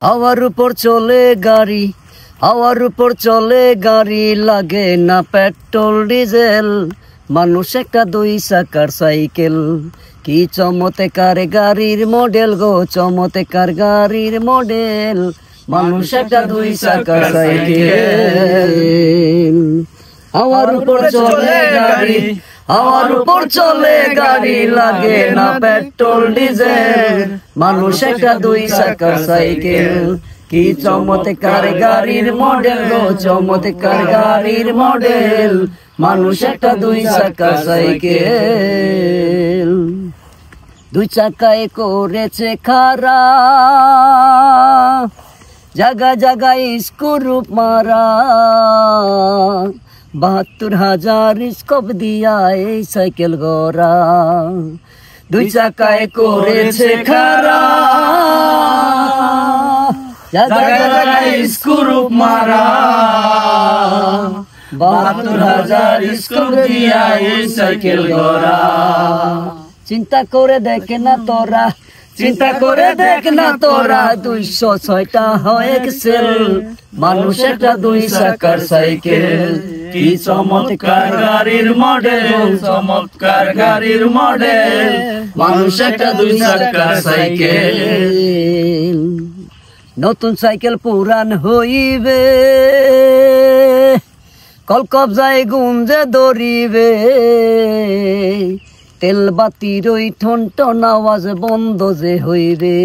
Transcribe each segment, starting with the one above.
হাওয়ার উপর চলে গাড়ি, হাওয়ার উপর চলে গাড়ি, লাগে না পেট্রোল ডিজেল। মানুষ একটা দুই চাকার সাইকেল, কি চমৎকার গাড়ির মডেল গো, চমৎকার গাড়ির মডেল। মানুষ একটা দুই চাকার সাইকেল, হাওয়ার উপর চলে গাড়ি, হাওয়ার উপর চলে গাড়ি, লাগে না পেট্রোল ডিজেল। মানুষ একটা দুই চাকার সাইকেল, কি চমৎকার গাড়ির মডেল গো, চমৎকার গাড়ির মডেল। মানুষ একটা দুই চাকার সাইকেল, দুই চাকায় করেছে খাড়া, জায়গা জায়গায় স্ক্রু মারা। ৭২,০০০ স্কোপ দিয়া এই সাইকেল গড়া, দুই চাকায় করেছে খাড়া, জায়গা জায়গায় স্ক্রু মারা। ৭২,০০০ স্কোপ দিয়া এই সাইকেল গড়া। চিন্তা করে দেখে না তোরা, চিন্তা করে দেখ না তোরা, ২০৬টা হয় সেল। মানুষ একটা দুই চাকার সাইকেল, কি চমৎকার গাড়ির মডেল, চমৎকার গাড়ির মডেল। মানুষ একটা দুই চাকার সাইকেল, নতুন সাইকেল পুরান হইবে, কলকবজায় গুঞ্জে ধরিবে। তেল বাতির ওই ঠনঠন আওয়াজ বন্ধ যে হইবে।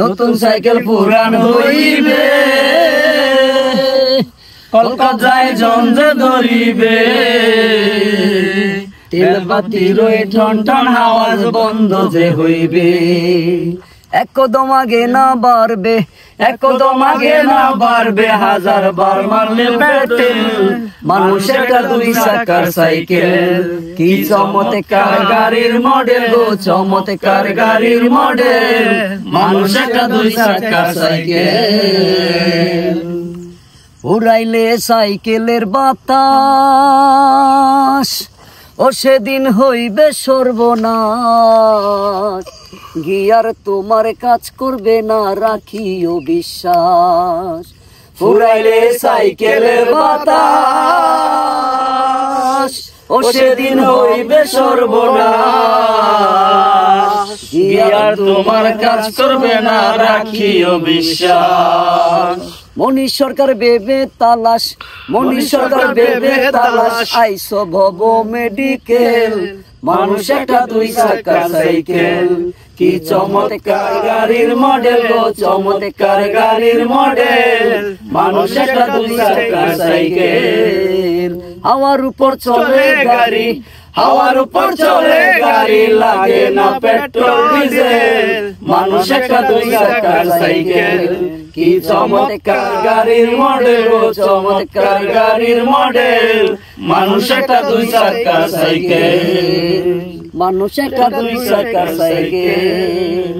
নতুন সাইকেল পুরান হইবে, কলকবজায় জঞ্জে ধরিবে। তেল বাতির ওই ঠনঠন আওয়াজ বন্ধ যে হইবে। একদম আগে না বাড়বে, একদম আগে না বাড়বে, ১০০০ বার মারলে পেটেল। মানুষ একটা দুই চাকার সাইকেল, কি চমৎকার গাড়ির মডেল গো, চমৎকার গাড়ির মডেল। মানুষ একটা দুই চাকার সাইকেল, উড়াইলে সাইকেলের বাতাস, ও সেদিন হইবে সর্বনাশ। গিয়ার তোমার কাজ করবে না, রাখিও বিশ্বাস। উড়াইলে সাইকেলের বাতাস, ও সেদিন হইবে সর্বনাশ। গিয়ার তোমার কাজ করবে না, রাখিও বিশ্বাস। মনীষ সরকার বেবে তালাশ, মনীষ সরকার বেবে তালাশ, আইসো ভব মেডিকেল। মানুষ একটা দুই চাকার সাইকেল, কি চমৎকার গাড়ির মডেল গো, চমৎকার গাড়ির মডেল। মানুষ একটা দুই চাকার সাইকেল, হাওয়ার উপর চলে গাড়ি, হাওয়ার উপর চলে গাড়ি, লাগে না পেট্রোল ডিজেল। মানুষ একটা দুই চাকার সাইকেল, কি চমৎকার গাড়ির মডেল গো, চমৎকার গাড়ির মডেল। মানুষ একটা দুই চাকার সাইকেল, মানুষ একটা দুই চাকার সাইকেল,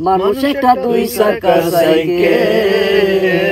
মানুষ একটা দুই চাকার সাইকেল।